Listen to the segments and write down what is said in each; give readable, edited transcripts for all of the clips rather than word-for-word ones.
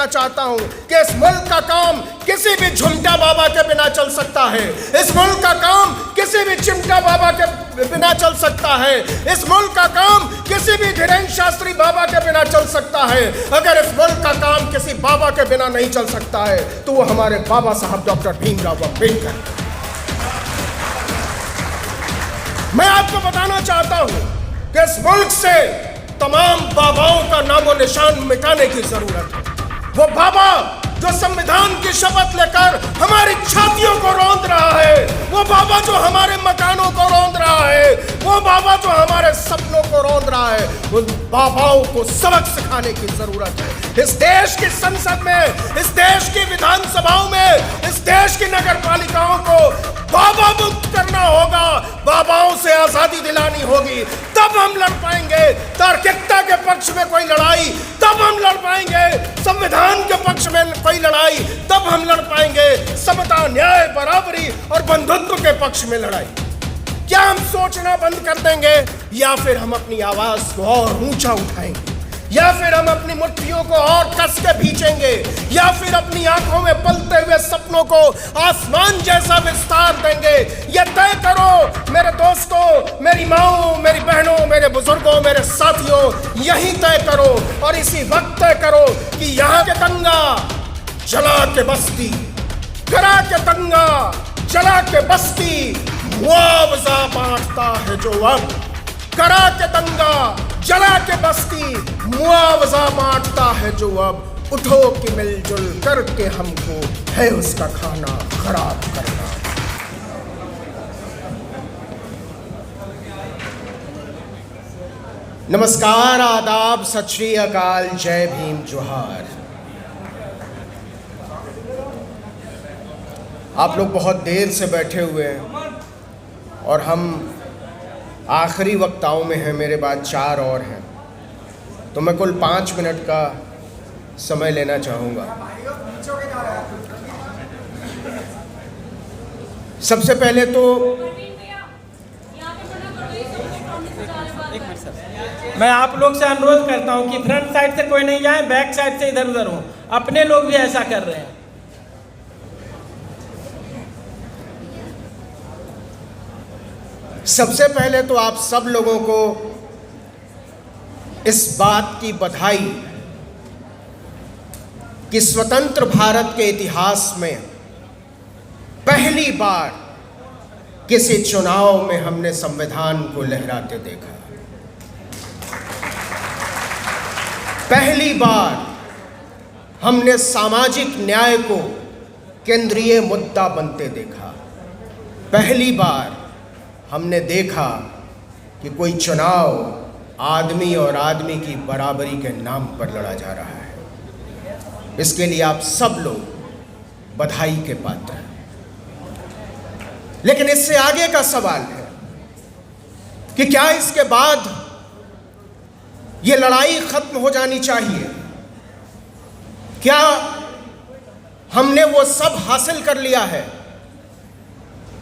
चाहता हूं कि इस मुल्क का काम किसी भी झुमटा बाबा के बिना चल सकता है। इस मुल्क का काम किसी भी चिमटा बाबा के बिना चल सकता है। इस मुल्क का काम किसी भी धीरेन्द्र शास्त्री बाबा के बिना चल सकता है। अगर इस मुल्क का काम किसी बाबा के बिना नहीं चल सकता है तो वो हमारे बाबा साहब डॉक्टर भीमराव अम्बेडकर। मैं आपको बताना चाहता हूं कि इस मुल्क से तमाम बाबाओं का नामो निशान मिटाने की जरूरत है। वो बाबा जो संविधान की शपथ लेकर हमारी छातियों को रौंद रहा है, वो बाबा जो हमारे मकानों को रौंद रहा है, वो बाबा जो हमारे सपनों को रौंद रहा है, उन बाबाओं को सबक सिखाने की जरूरत है। इस देश की संसद में, इस देश की विधानसभाओं में, इस देश की नगर पालिकाओं को बाबा मुक्त करना होगा, बाबाओं से आजादी दिलानी होगी, तब हम लड़ पाएंगे। तार्किकता के पक्ष में कोई लड़ाई तब हम लड़ पाएंगे, संविधान के पक्ष में कोई लड़ाई तब हम लड़ पाएंगे, समता, न्याय, बराबरी और बंधुत्व के पक्ष में लड़ाई। क्या हम सोचना बंद कर देंगे या फिर हम अपनी आवाज को और ऊंचा उठाएंगे, या फिर हम अपनी मुट्ठियों को और कस के भींचेंगे, या फिर अपनी आंखों में पलते हुए सपनों को आसमान जैसा विस्तार देंगे? ये तय करो मेरे दोस्तों, मेरी माओ, मेरी बहनों, मेरे बुजुर्गों, मेरे साथियों, यही तय करो और इसी वक्त तय करो कि यहाँ के दंगा जला के बस्ती, करा के दंगा जला के बस्ती, मुआवजा बांटता है जो अब, करा के दंगा जला के बस्ती, मुआवजा बांटता है जो अब, उठो कि मिलजुल करके हमको है उसका खाना खराब करना। नमस्कार, आदाब, सत श्री अकाल, जय भीम, जोहार। आप लोग बहुत देर से बैठे हुए हैं और हम आखिरी वक्ताओं में हैं, मेरे बाद 4 और हैं, तो मैं कुल 5 मिनट का समय लेना चाहूँगा। सबसे पहले तो मैं आप लोग से अनुरोध करता हूं कि फ्रंट साइड से कोई नहीं जाए, बैक साइड से इधर उधर हो। अपने लोग भी ऐसा कर रहे हैं। सबसे पहले तो आप सब लोगों को इस बात की बधाई कि स्वतंत्र भारत के इतिहास में पहली बार किसी चुनाव में हमने संविधान को लहराते देखा। पहली बार हमने सामाजिक न्याय को केंद्रीय मुद्दा बनते देखा। पहली बार हमने देखा कि कोई चुनाव आदमी और आदमी की बराबरी के नाम पर लड़ा जा रहा है। इसके लिए आप सब लोग बधाई के पात्र हैं। लेकिन इससे आगे का सवाल है कि क्या इसके बाद ये लड़ाई खत्म हो जानी चाहिए? क्या हमने वो सब हासिल कर लिया है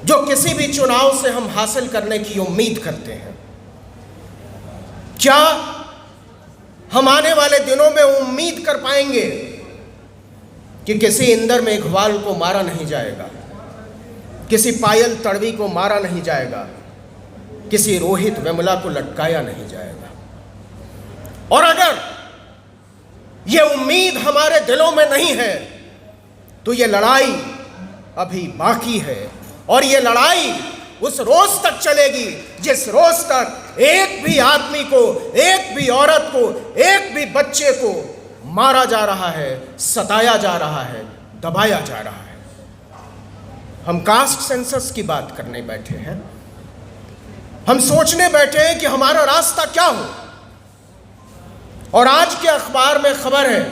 जो किसी भी चुनाव से हम हासिल करने की उम्मीद करते हैं? क्या हम आने वाले दिनों में उम्मीद कर पाएंगे कि किसी इंदर मेघवाल को मारा नहीं जाएगा, किसी पायल तड़वी को मारा नहीं जाएगा, किसी रोहित वेमुला को लटकाया नहीं जाएगा? और अगर ये उम्मीद हमारे दिलों में नहीं है तो ये लड़ाई अभी बाकी है, और ये लड़ाई उस रोज तक चलेगी जिस रोज तक एक भी आदमी को, एक भी औरत को, एक भी बच्चे को मारा जा रहा है, सताया जा रहा है, दबाया जा रहा है। हम कास्ट सेंसस की बात करने बैठे हैं, हम सोचने बैठे हैं कि हमारा रास्ता क्या हो। और आज के अखबार में खबर है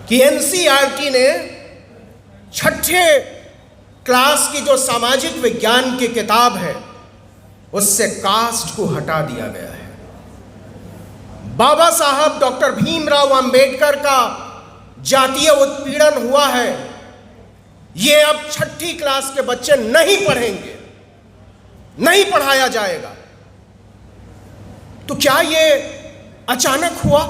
कि एनसीईआरटी ने 6ठे क्लास की जो सामाजिक विज्ञान की किताब है उससे कास्ट को हटा दिया गया है। बाबा साहब डॉक्टर भीमराव अंबेडकर का जातीय उत्पीड़न हुआ है, ये अब 6ठी क्लास के बच्चे नहीं पढ़ेंगे, नहीं पढ़ाया जाएगा। तो क्या ये अचानक हुआ?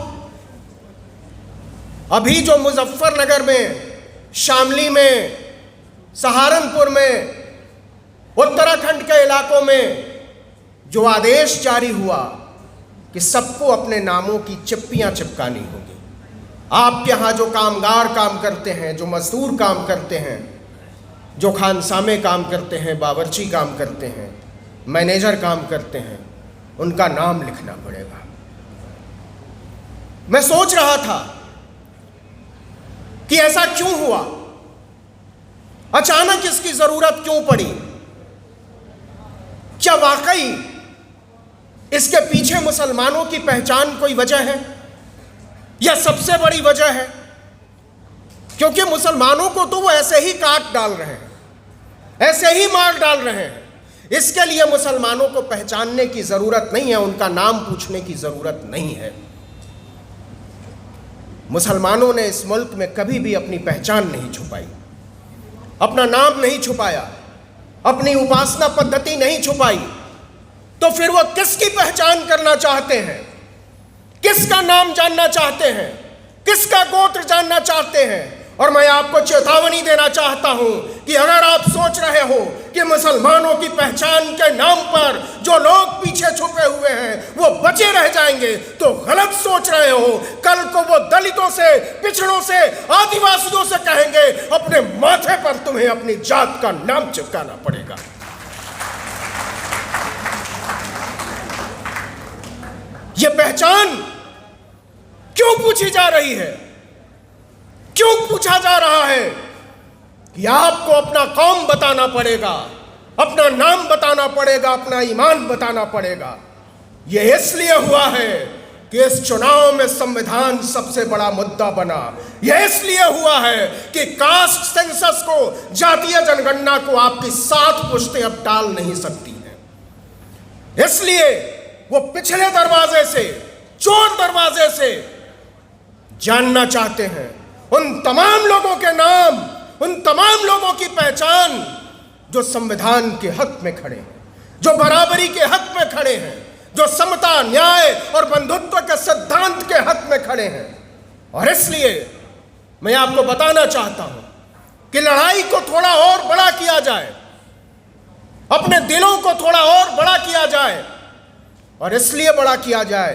अभी जो मुजफ्फरनगर में, शामली में, सहारनपुर में, उत्तराखंड के इलाकों में जो आदेश जारी हुआ कि सबको अपने नामों की चिप्पियां चिपकानी होगी। आपके यहाँ जो कामगार काम करते हैं, जो मजदूर काम करते हैं, जो खानसामे काम करते हैं, बावर्ची काम करते हैं, मैनेजर काम करते हैं, उनका नाम लिखना पड़ेगा। मैं सोच रहा था कि ऐसा क्यों हुआ, अचानक इसकी जरूरत क्यों पड़ी। क्या वाकई इसके पीछे मुसलमानों की पहचान कोई वजह है, या सबसे बड़ी वजह है क्योंकि मुसलमानों को तो वो ऐसे ही काट डाल रहे हैं, ऐसे ही मार डाल रहे हैं। इसके लिए मुसलमानों को पहचानने की जरूरत नहीं है, उनका नाम पूछने की जरूरत नहीं है। मुसलमानों ने इस मुल्क में कभी भी अपनी पहचान नहीं छुपाई, अपना नाम नहीं छुपाया, अपनी उपासना पद्धति नहीं छुपाई। तो फिर वो किसकी पहचान करना चाहते हैं, किसका नाम जानना चाहते हैं, किसका गोत्र जानना चाहते हैं। और मैं आपको चेतावनी देना चाहता हूं कि अगर आप सोच रहे हो कि मुसलमानों की पहचान के नाम पर जो लोग पीछे छुपे हुए हैं वो बचे रह जाएंगे, तो गलत सोच रहे हो। कल को वो दलितों से, पिछड़ों से, आदिवासियों से कहेंगे अपने माथे पर तुम्हें अपनी जात का नाम चिपकाना पड़ेगा। ये पहचान क्यों पूछी जा रही है, क्यों पूछा जा रहा है कि आपको अपना कौम बताना पड़ेगा, अपना नाम बताना पड़ेगा, अपना ईमान बताना पड़ेगा। यह इसलिए हुआ है कि इस चुनाव में संविधान सबसे बड़ा मुद्दा बना। यह इसलिए हुआ है कि कास्ट सेंसस को, जातीय जनगणना को आपकी 7 पुश्तें अब टाल नहीं सकती हैं। इसलिए वो पिछले दरवाजे से, चोर दरवाजे से जानना चाहते हैं उन तमाम लोगों के नाम, उन तमाम लोगों की पहचान जो संविधान के हक में खड़े हैं, जो बराबरी के हक में खड़े हैं, जो समता, न्याय और बंधुत्व के सिद्धांत के हक में खड़े हैं। और इसलिए मैं आपको बताना चाहता हूं कि लड़ाई को थोड़ा और बड़ा किया जाए, अपने दिलों को थोड़ा और बड़ा किया जाए। और इसलिए बड़ा किया जाए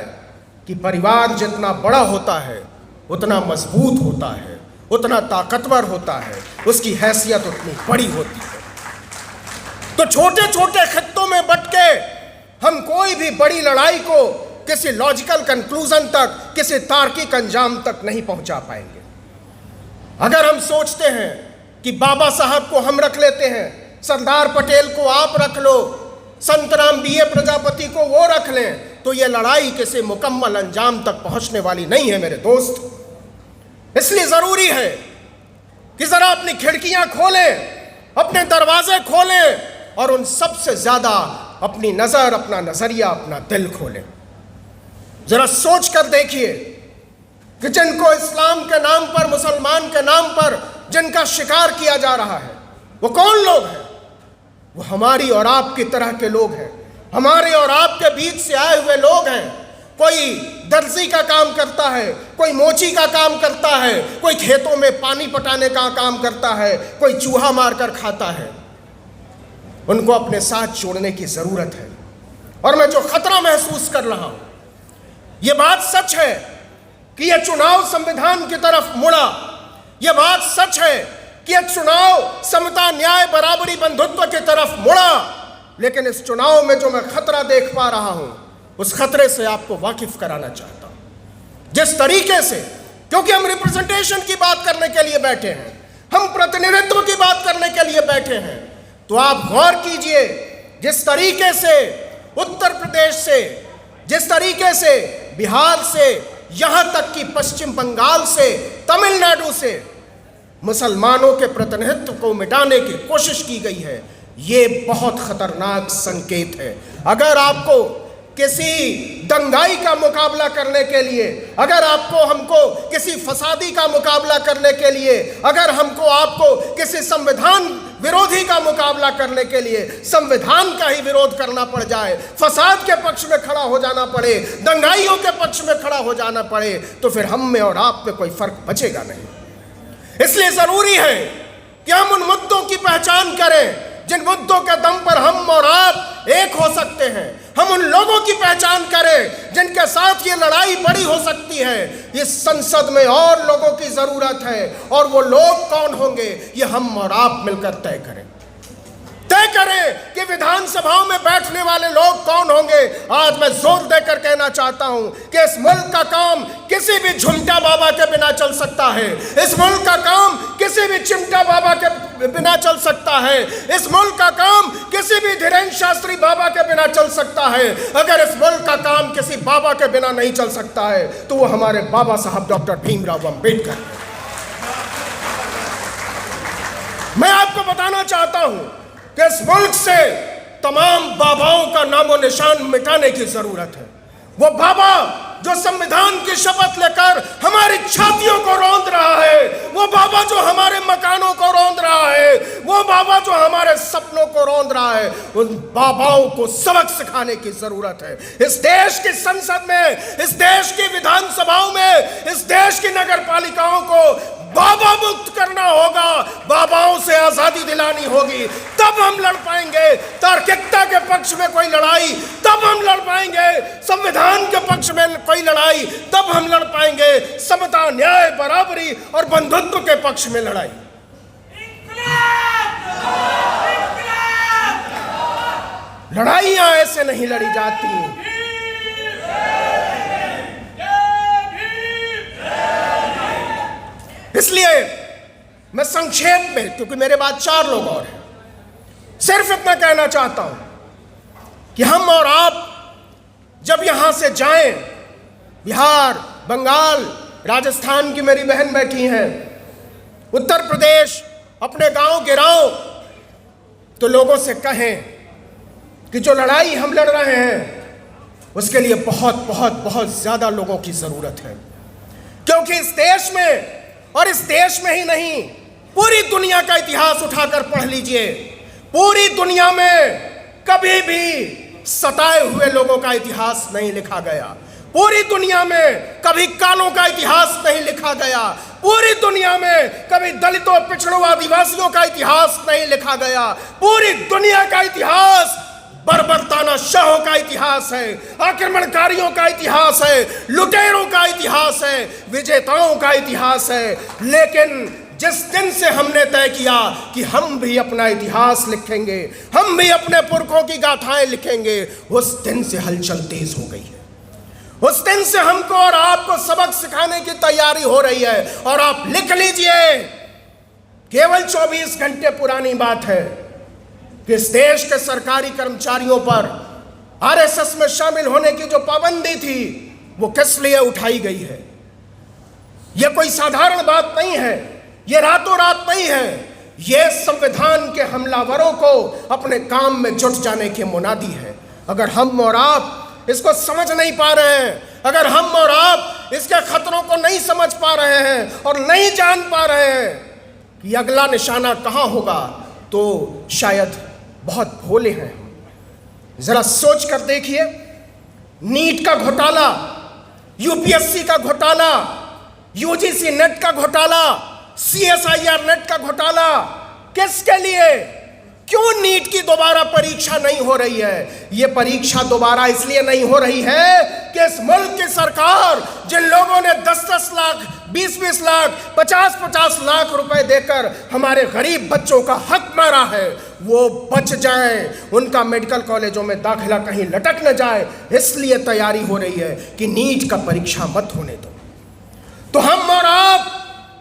कि परिवार जितना बड़ा होता है उतना मजबूत होता है, उतना ताकतवर होता है, उसकी हैसियत उतनी बड़ी होती है। तो छोटे छोटे खित्तों में बंट के हम कोई भी बड़ी लड़ाई को किसी लॉजिकल कंक्लूजन तक, किसी तार्किक अंजाम तक नहीं पहुंचा पाएंगे। अगर हम सोचते हैं कि बाबा साहब को हम रख लेते हैं, सरदार पटेल को आप रख लो, संतराम बीए प्रजापति को वो रख लें, तो ये लड़ाई किसी मुकम्मल अंजाम तक पहुंचने वाली नहीं है मेरे दोस्त। इसलिए जरूरी है कि जरा अपनी खिड़कियां खोलें, अपने दरवाजे खोलें और उन सबसे ज्यादा अपनी नजर, अपना नजरिया, अपना दिल खोलें। जरा सोच कर देखिए कि जिनको इस्लाम के नाम पर, मुसलमान के नाम पर जिनका शिकार किया जा रहा है, वो कौन लोग हैं? वो हमारी और आपकी तरह के लोग हैं, हमारे और आपके बीच से आए हुए लोग हैं। कोई दर्जी का काम करता है, कोई मोची का काम करता है, कोई खेतों में पानी पटाने का काम करता है, कोई चूहा मारकर खाता है। उनको अपने साथ जोड़ने की जरूरत है। और मैं जो खतरा महसूस कर रहा हूं, यह बात सच है कि यह चुनाव संविधान की तरफ मुड़ा। यह बात सच है कि यह चुनाव समता, न्याय, बराबरी, बंधुत्व की तरफ मुड़ा। लेकिन इस चुनाव में जो मैं खतरा देख पा रहा हूं, उस खतरे से आपको वाकिफ कराना चाहता हूं। जिस तरीके से, क्योंकि हम रिप्रेजेंटेशन की बात करने के लिए बैठे हैं, हम प्रतिनिधित्व की बात करने के लिए बैठे हैं, तो आप गौर कीजिए जिस तरीके से उत्तर प्रदेश से, जिस तरीके से बिहार से, यहां तक कि पश्चिम बंगाल से, तमिलनाडु से मुसलमानों के प्रतिनिधित्व को मिटाने की कोशिश की गई है, ये बहुत खतरनाक संकेत है। अगर आपको किसी दंगाई का मुकाबला करने के लिए, अगर आपको हमको किसी फसादी का मुकाबला करने के लिए, अगर हमको आपको किसी संविधान विरोधी का मुकाबला करने के लिए संविधान का ही विरोध करना पड़ जाए, फसाद के पक्ष में खड़ा हो जाना पड़े, दंगाइयों के पक्ष में खड़ा हो जाना पड़े, तो फिर हम में और आप में कोई फर्क बचेगा नहीं। इसलिए जरूरी है कि हम उन मुद्दों की पहचान करें जिन मुद्दों के दम पर हम और आप एक हो सकते हैं। हम उन लोगों की पहचान करें जिनके साथ ये लड़ाई बड़ी हो सकती है। इस संसद में और लोगों की जरूरत है, और वो लोग कौन होंगे ये हम और आप मिलकर तय करें कि विधानसभाओं में बैठने वाले लोग कौन होंगे। आज मैं जोर देकर कहना चाहता हूं कि इस मुल्क का काम किसी भी झुमटा बाबा के बिना चल सकता है। इस मुल्क का काम किसी भी चिमटा बाबा के बिना चल सकता है। इस मुल्क का काम किसी भी धीरेन्द्र शास्त्री बाबा के बिना चल सकता है। अगर इस मुल्क का काम किसी बाबा के बिना नहीं चल सकता है तो वो हमारे बाबा साहब डॉक्टर भीमराव अम्बेडकर। मैं आपको बताना चाहता हूं कि इस मुल्क से तमाम बाबाओं का नामो निशान मिटाने की जरूरत है। वो बाबा जो संविधान की शपथ लेकर हमारी छातियों को रौंद रहा है, वो बाबा जो हमारे मकानों को रौंद रहा है, वो बाबा जो हमारे सपनों को रौंद रहा है, उन बाबाओं को सबक सिखाने की जरूरत है। इस देश की संसद में, इस देश की विधानसभाओं में, इस देश की नगर पालिकाओं को बाबा मुक्त करना होगा, बाबाओं से आजादी दिलानी होगी, तब हम लड़ पाएंगे। तार्किकता के पक्ष में कोई लड़ाई तब हम लड़ पाएंगे, संविधान के पक्ष में कोई लड़ाई तब हम लड़ पाएंगे, समता, न्याय, बराबरी और बंधुत्व के पक्ष में लड़ाई। लड़ाइयां ऐसे नहीं लड़ी जाती। इसलिए मैं संक्षेप में, क्योंकि मेरे बाद 4 लोग और हैं, सिर्फ इतना कहना चाहता हूं कि हम और आप जब यहां से जाएं, बिहार, बंगाल, राजस्थान की मेरी बहन बैठी हैं, उत्तर प्रदेश, अपने गांव गिराओ, तो लोगों से कहें कि जो लड़ाई हम लड़ रहे हैं उसके लिए बहुत बहुत बहुत ज्यादा लोगों की जरूरत है। क्योंकि इस देश में, और इस देश में ही नहीं, पूरी दुनिया का इतिहास उठाकर पढ़ लीजिए, पूरी दुनिया में कभी भी सताए हुए लोगों का इतिहास नहीं लिखा गया। पूरी दुनिया में कभी कालों का इतिहास नहीं लिखा गया। पूरी दुनिया में कभी दलितों, पिछड़ों, आदिवासियों का इतिहास नहीं लिखा गया। पूरी दुनिया का इतिहास बर्बरताना शाहों का इतिहास है, आक्रमणकारियों का इतिहास है, लुटेरों का इतिहास है, विजेताओं का इतिहास है। लेकिन जिस दिन से हमने तय किया कि हम भी अपना इतिहास लिखेंगे, हम भी अपने पुरखों की गाथाएं लिखेंगे, उस दिन से हलचल तेज हो गई है। उस दिन से हमको और आपको सबक सिखाने की तैयारी हो रही है। और आप लिख लीजिए, केवल 24 घंटे पुरानी बात है कि इस देश के सरकारी कर्मचारियों पर आरएसएस में शामिल होने की जो पाबंदी थी वो किस लिए उठाई गई है। यह कोई साधारण बात नहीं है, यह रातों रात नहीं है, यह संविधान के हमलावरों को अपने काम में जुट जाने की मुनादी है। अगर हम और आप इसको समझ नहीं पा रहे हैं, अगर हम और आप इसके खतरों को नहीं समझ पा रहे हैं और नहीं जान पा रहे हैं कि अगला निशाना कहां होगा, तो शायद बहुत भोले हैं। जरा सोच कर देखिए, नीट का घोटाला, यूपीएससी का घोटाला, यूजीसी नेट का घोटाला, सीएसआईआर नेट का घोटाला, किसके लिए? क्यों नीट की दोबारा परीक्षा नहीं हो रही है? ये परीक्षा दोबारा इसलिए नहीं हो रही है कि इस मुल्क की सरकार, जिन लोगों ने 10-10 लाख, 20-20 लाख, 50-50 लाख रुपए देकर हमारे गरीब बच्चों का हक मारा है, वो बच जाएं, उनका मेडिकल कॉलेजों में दाखिला कहीं लटक न जाए, इसलिए तैयारी हो रही है कि नीट का परीक्षा मत होने दो। तो हम और आप,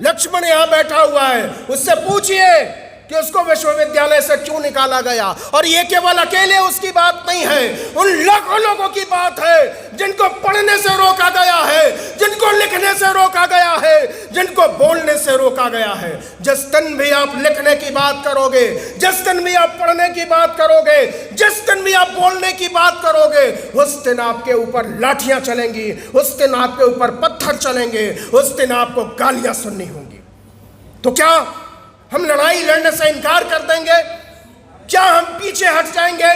लक्ष्मण यहां बैठा हुआ है, उससे पूछिए कि उसको विश्वविद्यालय से क्यों निकाला गया। और ये केवल अकेले उसकी बात नहीं है, उन लाखों लोगों की बात है जिनको पढ़ने से रोका गया है, जिनको लिखने से रोका गया है, जिनको बोलने से रोका गया है। जिस दिन भी आप लिखने की बात करोगे, जिस दिन भी आप पढ़ने की बात करोगे, जिस दिन भी आप बोलने की बात करोगे, उस दिन आपके ऊपर लाठियां चलेंगी, उस दिन आपके ऊपर पत्थर चलेंगे, उस दिन आपको गालियां सुननी होंगी। तो क्या हम लड़ाई लड़ने से इनकार कर देंगे? क्या हम पीछे हट जाएंगे?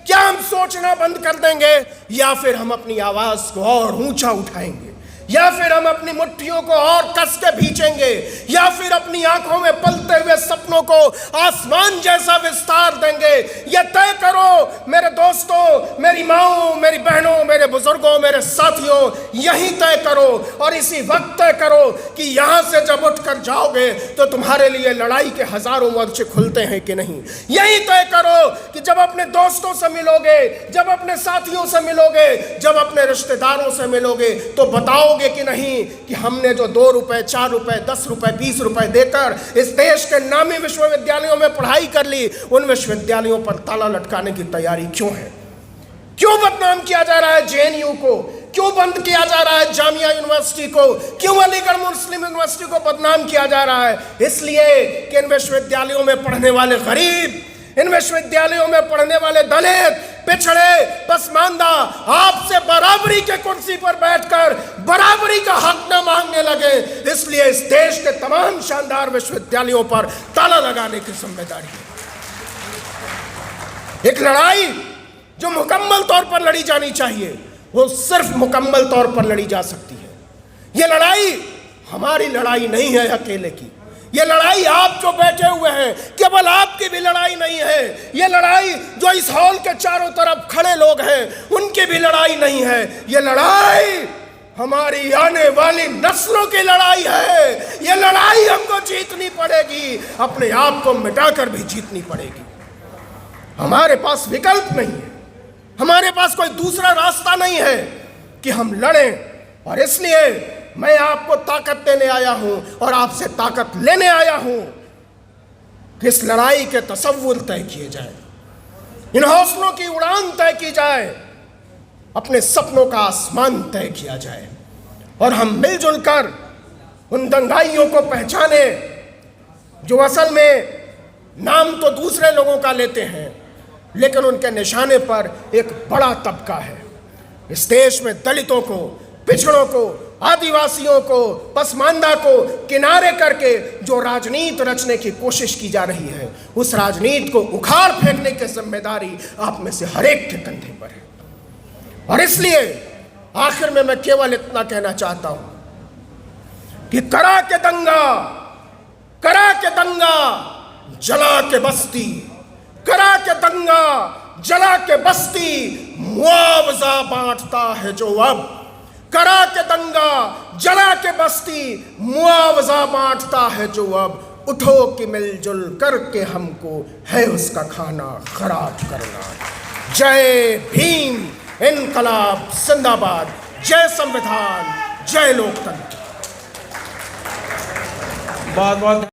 क्या हम सोचना बंद कर देंगे? या फिर हम अपनी आवाज को और ऊंचा उठाएंगे? या फिर हम अपनी मुट्ठियों को और कस के भींचेंगे? या फिर अपनी आंखों में पलते हुए सपनों को आसमान जैसा विस्तार देंगे? ये तय करो मेरे दोस्तों, मेरी माओ, मेरी बहनों, मेरे बुजुर्गों, मेरे साथियों, यही तय करो और इसी वक्त तय करो कि यहां से जब उठकर जाओगे तो तुम्हारे लिए लड़ाई के हजारों मोर्चे खुलते हैं कि नहीं। यही तय करो कि जब अपने दोस्तों से मिलोगे, जब अपने साथियों से मिलोगे, जब अपने रिश्तेदारों से मिलोगे तो बताओ कि नहीं कि हमने जो 2 रुपए, 4 रुपए, 10 रुपए, 20 रुपए देकर इस देश के नामी विश्वविद्यालयों में पढ़ाई कर ली, उन विश्वविद्यालयों पर ताला लटकाने की तैयारी क्यों है? क्यों बदनाम किया जा रहा है जेएनयू को? क्यों बंद किया जा रहा है जामिया यूनिवर्सिटी को? क्यों अलीगढ़ मुस्लिम यूनिवर्सिटी को बदनाम किया जा रहा है? इसलिए कि इन विश्वविद्यालयों में पढ़ने वाले गरीब, इन विश्वविद्यालयों में पढ़ने वाले दलित, पिछड़े, पसमानदा आपसे बराबरी के कुर्सी पर बैठकर बराबरी का हक न मांगने लगे। इसलिए इस देश के तमाम शानदार विश्वविद्यालयों पर ताला लगाने की जिम्मेदारी है। एक लड़ाई जो मुकम्मल तौर पर लड़ी जानी चाहिए, वो सिर्फ मुकम्मल तौर पर लड़ी जा सकती है। ये लड़ाई हमारी लड़ाई नहीं है अकेले की। ये लड़ाई आप जो बैठे हुए हैं, केवल आपकी भी लड़ाई नहीं है। ये लड़ाई जो इस हॉल के चारों तरफ खड़े लोग हैं, उनकी भी लड़ाई नहीं है। ये लड़ाई हमारी आने वाली नस्लों की लड़ाई है। ये लड़ाई हमको जीतनी पड़ेगी, अपने आप को मिटाकर भी जीतनी पड़ेगी। हमारे पास विकल्प नहीं है, हमारे पास कोई दूसरा रास्ता नहीं है कि हम लड़ें। और इसलिए मैं आपको ताकत देने आया हूं और आपसे ताकत लेने आया हूं कि इस लड़ाई के तसव्वुर तय किए जाए, इन हौसलों की उड़ान तय की जाए, अपने सपनों का आसमान तय किया जाए और हम मिलजुल कर उन दंगाइयों को पहचाने जो असल में नाम तो दूसरे लोगों का लेते हैं, लेकिन उनके निशाने पर एक बड़ा तबका है। इस देश में दलितों को, पिछड़ों को, आदिवासियों को, पसमानदा को किनारे करके जो राजनीति रचने की कोशिश की जा रही है, उस राजनीति को उखाड़ फेंकने की जिम्मेदारी आप में से हर एक के कंधे पर है। और इसलिए आखिर में मैं केवल इतना कहना चाहता हूं कि करा के दंगा, जला के बस्ती, करा के दंगा, जला के बस्ती, मुआवजा बांटता है जो अब। करा के दंगा, जला के बस्ती, मुआवजा बांटता है जो अब। उठो कि मिलजुल करके हमको है उसका खाना खराब करना। जय भीम, इनकलाब जिंदाबाद, जय संविधान, जय लोकतंत्र। बहुत बहुत